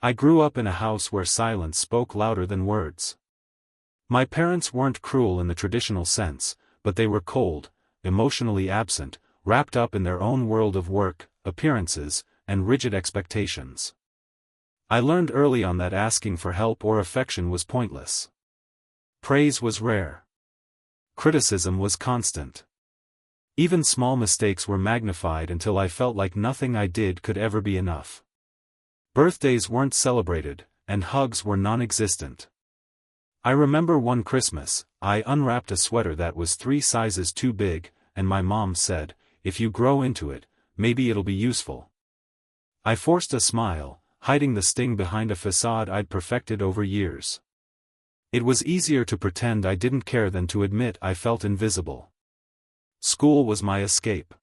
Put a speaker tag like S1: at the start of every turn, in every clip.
S1: I grew up in a house where silence spoke louder than words. My parents weren't cruel in the traditional sense, but they were cold, emotionally absent, wrapped up in their own world of work, appearances, and rigid expectations. I learned early on that asking for help or affection was pointless. Praise was rare. Criticism was constant. Even small mistakes were magnified until I felt like nothing I did could ever be enough. Birthdays weren't celebrated, and hugs were non-existent. I remember one Christmas, I unwrapped a sweater that was 3 sizes too big, and my mom said, "If you grow into it, maybe it'll be useful." I forced a smile, hiding the sting behind a facade I'd perfected over years. It was easier to pretend I didn't care than to admit I felt invisible. School was my escape.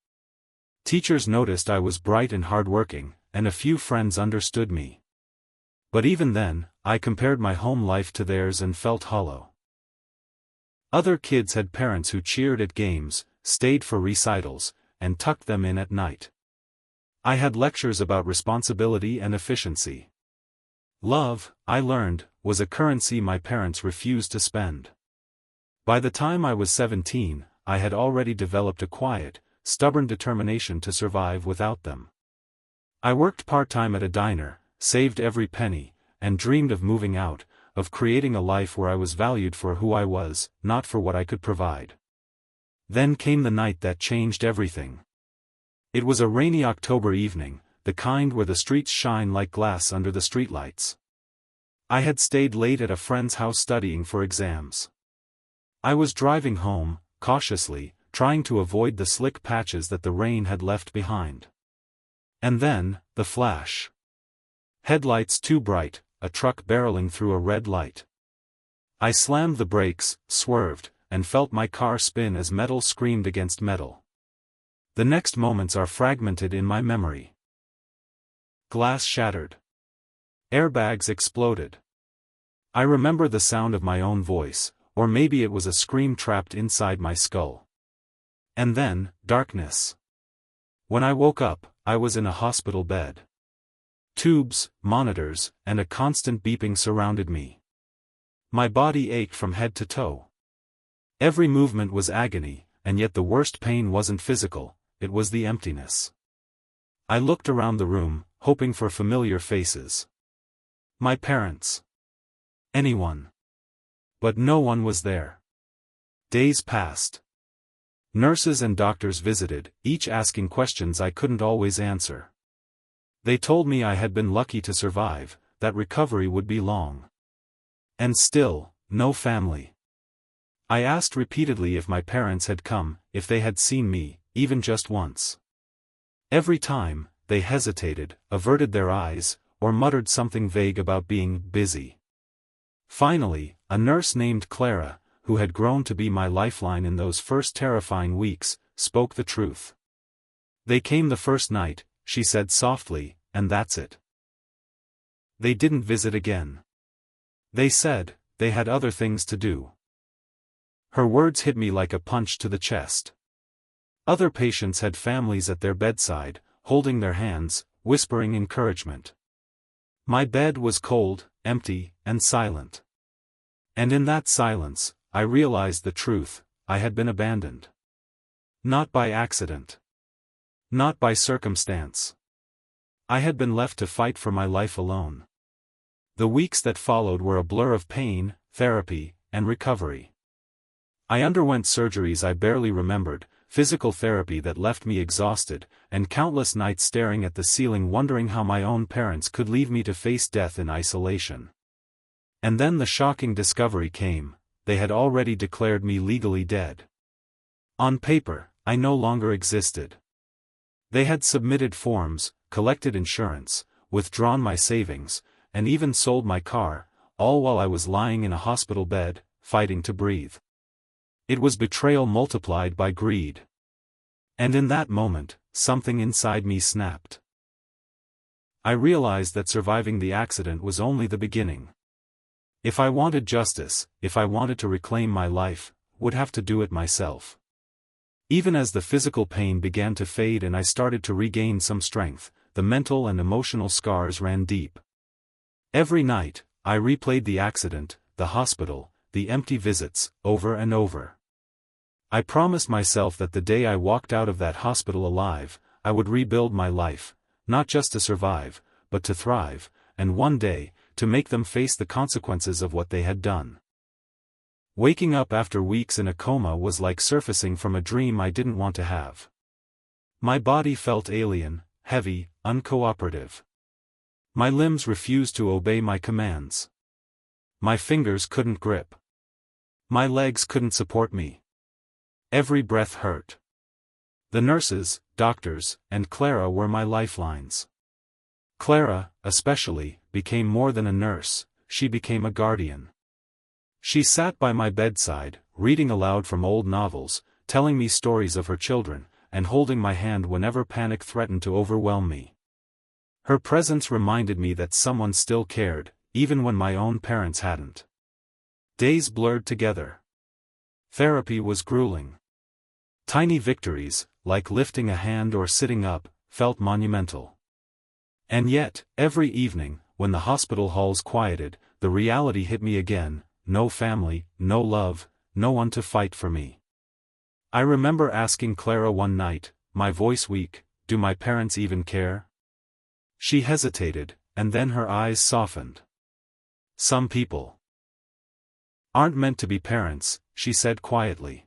S1: Teachers noticed I was bright and hardworking, and a few friends understood me. But even then, I compared my home life to theirs and felt hollow. Other kids had parents who cheered at games, stayed for recitals, and tucked them in at night. I had lectures about responsibility and efficiency. Love, I learned, was a currency my parents refused to spend. By the time I was 17, I had already developed a quiet, stubborn determination to survive without them. I worked part-time at a diner, saved every penny, and dreamed of moving out, of creating a life where I was valued for who I was, not for what I could provide. Then came the night that changed everything. It was a rainy October evening, the kind where the streets shine like glass under the streetlights. I had stayed late at a friend's house studying for exams. I was driving home, cautiously, trying to avoid the slick patches that the rain had left behind. And then, the flash. Headlights too bright, a truck barreling through a red light. I slammed the brakes, swerved, and felt my car spin as metal screamed against metal. The next moments are fragmented in my memory. Glass shattered. Airbags exploded. I remember the sound of my own voice, or maybe it was a scream trapped inside my skull. And then, darkness. When I woke up, I was in a hospital bed. Tubes, monitors, and a constant beeping surrounded me. My body ached from head to toe. Every movement was agony, and yet the worst pain wasn't physical, it was the emptiness. I looked around the room, hoping for familiar faces. My parents. Anyone. But no one was there. Days passed. Nurses and doctors visited, each asking questions I couldn't always answer. They told me I had been lucky to survive, that recovery would be long. And still, no family. I asked repeatedly if my parents had come, if they had seen me, even just once. Every time, they hesitated, averted their eyes, or muttered something vague about being busy. Finally, a nurse named Clara, who had grown to be my lifeline in those first terrifying weeks, spoke the truth. "They came the first night," she said softly, "and that's it. They didn't visit again. They said, they had other things to do." Her words hit me like a punch to the chest. Other patients had families at their bedside, holding their hands, whispering encouragement. My bed was cold, empty, and silent. And in that silence, I realized the truth: I had been abandoned. Not by accident. Not by circumstance. I had been left to fight for my life alone. The weeks that followed were a blur of pain, therapy, and recovery. I underwent surgeries I barely remembered, physical therapy that left me exhausted, and countless nights staring at the ceiling wondering how my own parents could leave me to face death in isolation. And then the shocking discovery came: they had already declared me legally dead. On paper, I no longer existed. They had submitted forms, collected insurance, withdrawn my savings, and even sold my car, all while I was lying in a hospital bed, fighting to breathe. It was betrayal multiplied by greed. And in that moment, something inside me snapped. I realized that surviving the accident was only the beginning. If I wanted justice, if I wanted to reclaim my life, would have to do it myself. Even as the physical pain began to fade and I started to regain some strength, the mental and emotional scars ran deep. Every night, I replayed the accident, the hospital, the empty visits, over and over. I promised myself that the day I walked out of that hospital alive, I would rebuild my life, not just to survive, but to thrive, and one day, to make them face the consequences of what they had done. Waking up after weeks in a coma was like surfacing from a dream I didn't want to have. My body felt alien, heavy, uncooperative. My limbs refused to obey my commands. My fingers couldn't grip. My legs couldn't support me. Every breath hurt. The nurses, doctors, and Clara were my lifelines. Clara, especially, became more than a nurse, she became a guardian. She sat by my bedside, reading aloud from old novels, telling me stories of her children, and holding my hand whenever panic threatened to overwhelm me. Her presence reminded me that someone still cared, even when my own parents hadn't. Days blurred together. Therapy was grueling. Tiny victories, like lifting a hand or sitting up, felt monumental. And yet, every evening, when the hospital halls quieted, the reality hit me again: no family, no love, no one to fight for me. I remember asking Clara one night, my voice weak, "Do my parents even care?" She hesitated, and then her eyes softened. "Some people aren't meant to be parents," she said quietly.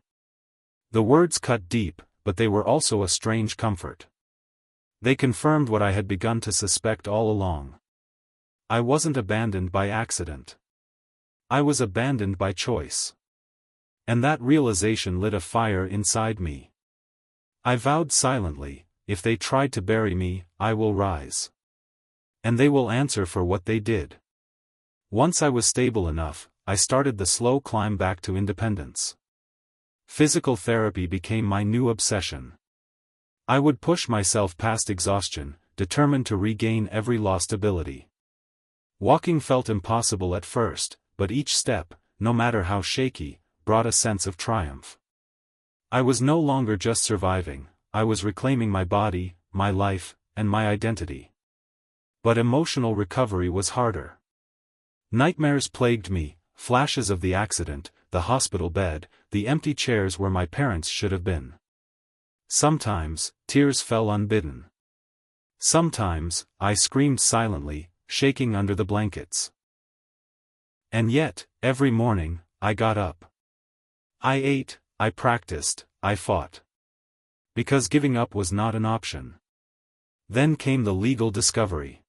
S1: The words cut deep, but they were also a strange comfort. They confirmed what I had begun to suspect all along. I wasn't abandoned by accident. I was abandoned by choice. And that realization lit a fire inside me. I vowed silently, if they tried to bury me, I will rise. And they will answer for what they did. Once I was stable enough, I started the slow climb back to independence. Physical therapy became my new obsession. I would push myself past exhaustion, determined to regain every lost ability. Walking felt impossible at first, but each step, no matter how shaky, brought a sense of triumph. I was no longer just surviving, I was reclaiming my body, my life, and my identity. But emotional recovery was harder. Nightmares plagued me, flashes of the accident, the hospital bed, the empty chairs where my parents should have been. Sometimes, tears fell unbidden. Sometimes, I screamed silently, shaking under the blankets. And yet, every morning, I got up. I ate, I practiced, I fought. Because giving up was not an option. Then came the legal discovery.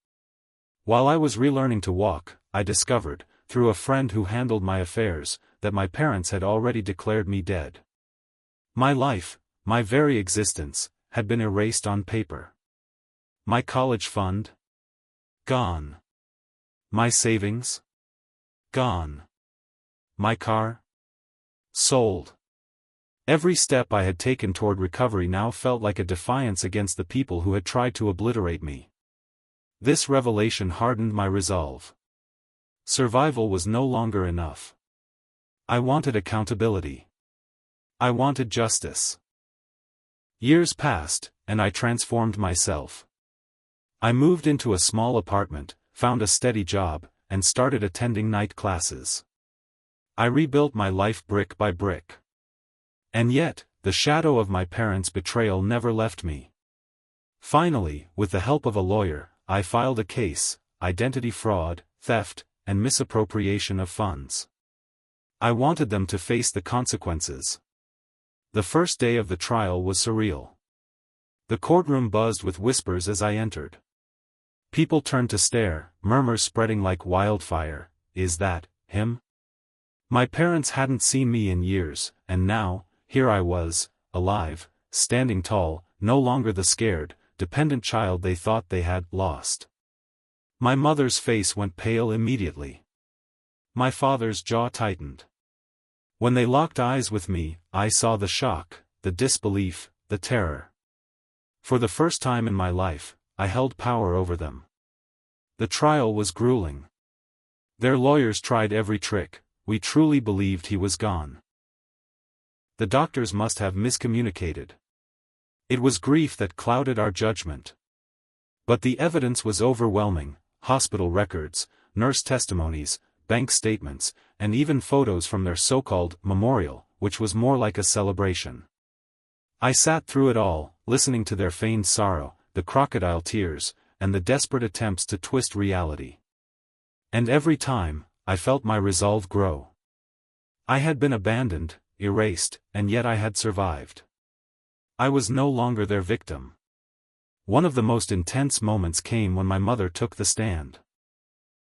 S1: While I was relearning to walk, I discovered, through a friend who handled my affairs, that my parents had already declared me dead. My life, my very existence, had been erased on paper. My college fund? Gone. My savings? Gone. My car? Sold. Every step I had taken toward recovery now felt like a defiance against the people who had tried to obliterate me. This revelation hardened my resolve. Survival was no longer enough. I wanted accountability. I wanted justice. Years passed, and I transformed myself. I moved into a small apartment, found a steady job, and started attending night classes. I rebuilt my life brick by brick. And yet, the shadow of my parents' betrayal never left me. Finally, with the help of a lawyer, I filed a case: identity fraud, theft, and misappropriation of funds. I wanted them to face the consequences. The first day of the trial was surreal. The courtroom buzzed with whispers as I entered. People turned to stare, murmurs spreading like wildfire. Is that him? My parents hadn't seen me in years, and now, here I was, alive, standing tall, no longer the scared, dependent child they thought they had lost. My mother's face went pale immediately. My father's jaw tightened. When they locked eyes with me, I saw the shock, the disbelief, the terror. For the first time in my life, I held power over them. The trial was grueling. Their lawyers tried every trick. We truly believed he was gone. The doctors must have miscommunicated. It was grief that clouded our judgment. But the evidence was overwhelming: hospital records, nurse testimonies, bank statements, and even photos from their so-called memorial, which was more like a celebration. I sat through it all, listening to their feigned sorrow, the crocodile tears, and the desperate attempts to twist reality. And every time, I felt my resolve grow. I had been abandoned, erased, and yet I had survived. I was no longer their victim. One of the most intense moments came when my mother took the stand.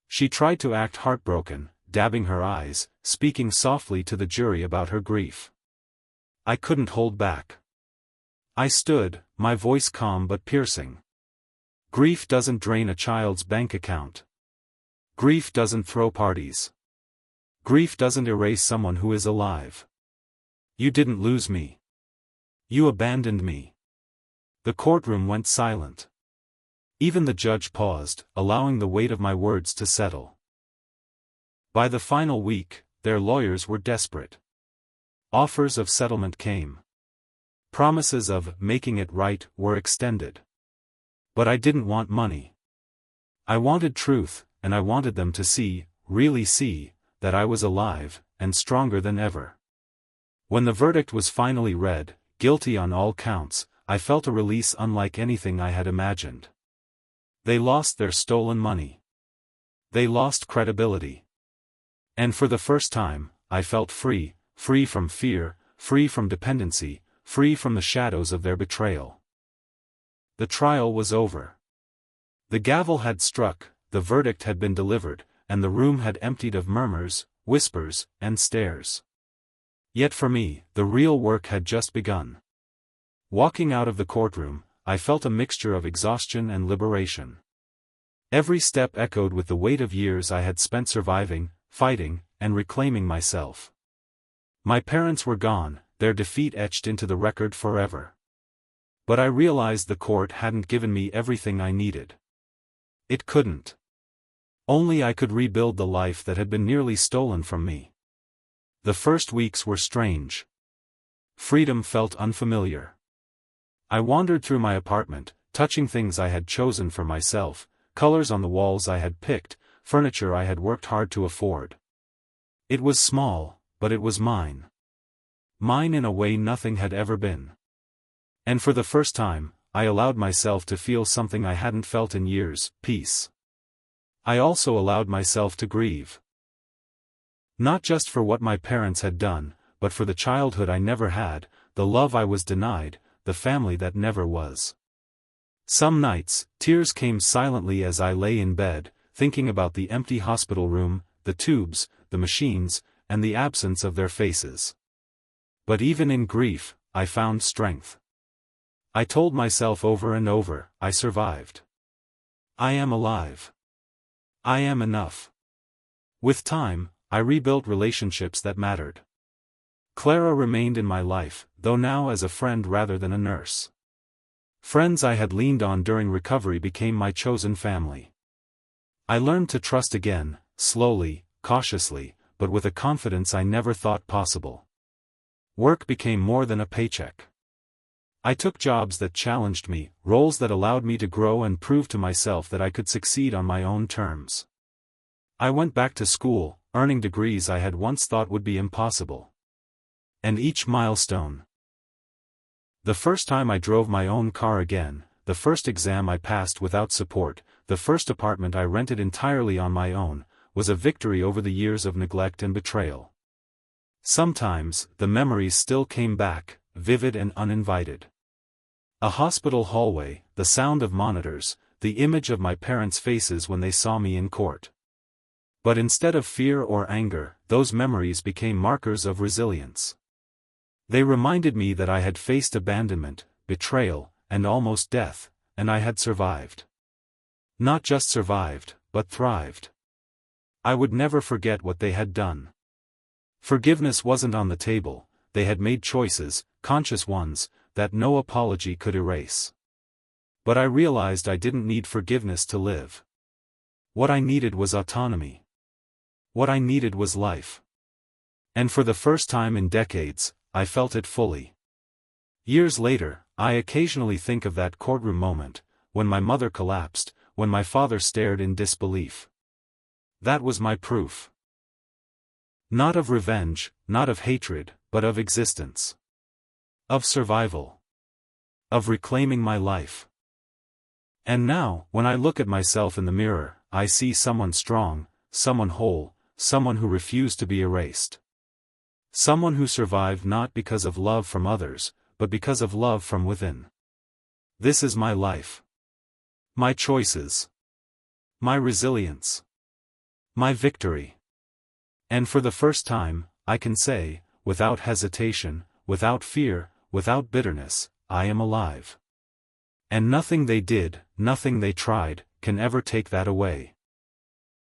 S1: She tried to act heartbroken, dabbing her eyes, speaking softly to the jury about her grief. I couldn't hold back. I stood, my voice calm but piercing. Grief doesn't drain a child's bank account. Grief doesn't throw parties. Grief doesn't erase someone who is alive. You didn't lose me. You abandoned me. The courtroom went silent. Even the judge paused, allowing the weight of my words to settle. By the final week, their lawyers were desperate. Offers of settlement came. Promises of making it right were extended. But I didn't want money. I wanted truth, and I wanted them to see, really see, that I was alive, and stronger than ever. When the verdict was finally read, guilty on all counts, I felt a release unlike anything I had imagined. They lost their stolen money. They lost credibility. And for the first time, I felt free, free from fear, free from dependency, free from the shadows of their betrayal. The trial was over. The gavel had struck, the verdict had been delivered, and the room had emptied of murmurs, whispers, and stares. Yet for me, the real work had just begun. Walking out of the courtroom, I felt a mixture of exhaustion and liberation. Every step echoed with the weight of years I had spent surviving, fighting, and reclaiming myself. My parents were gone, their defeat etched into the record forever. But I realized the court hadn't given me everything I needed. It couldn't. Only I could rebuild the life that had been nearly stolen from me. The first weeks were strange. Freedom felt unfamiliar. I wandered through my apartment, touching things I had chosen for myself, colors on the walls I had picked, furniture I had worked hard to afford. It was small, but it was mine. Mine in a way nothing had ever been. And for the first time, I allowed myself to feel something I hadn't felt in years, peace. I also allowed myself to grieve. Not just for what my parents had done, but for the childhood I never had, the love I was denied, the family that never was. Some nights, tears came silently as I lay in bed, thinking about the empty hospital room, the tubes, the machines, and the absence of their faces. But even in grief, I found strength. I told myself over and over, I survived. I am alive. I am enough. With time, I rebuilt relationships that mattered. Clara remained in my life, though now as a friend rather than a nurse. Friends I had leaned on during recovery became my chosen family. I learned to trust again, slowly, cautiously, but with a confidence I never thought possible. Work became more than a paycheck. I took jobs that challenged me, roles that allowed me to grow and prove to myself that I could succeed on my own terms. I went back to school, earning degrees I had once thought would be impossible. And each milestone. The first time I drove my own car again, the first exam I passed without support, the first apartment I rented entirely on my own, was a victory over the years of neglect and betrayal. Sometimes, the memories still came back, vivid and uninvited. A hospital hallway, the sound of monitors, the image of my parents' faces when they saw me in court. But instead of fear or anger, those memories became markers of resilience. They reminded me that I had faced abandonment, betrayal, and almost death, and I had survived. Not just survived, but thrived. I would never forget what they had done. Forgiveness wasn't on the table, they had made choices, conscious ones, that no apology could erase. But I realized I didn't need forgiveness to live. What I needed was autonomy. What I needed was life. And for the first time in decades, I felt it fully. Years later, I occasionally think of that courtroom moment, when my mother collapsed, when my father stared in disbelief. That was my proof. Not of revenge, not of hatred, but of existence. Of survival. Of reclaiming my life. And now, when I look at myself in the mirror, I see someone strong, someone whole, someone who refused to be erased. Someone who survived not because of love from others, but because of love from within. This is my life. My choices. My resilience. My victory. And for the first time, I can say, without hesitation, without fear, without bitterness, I am alive. And nothing they did, nothing they tried, can ever take that away.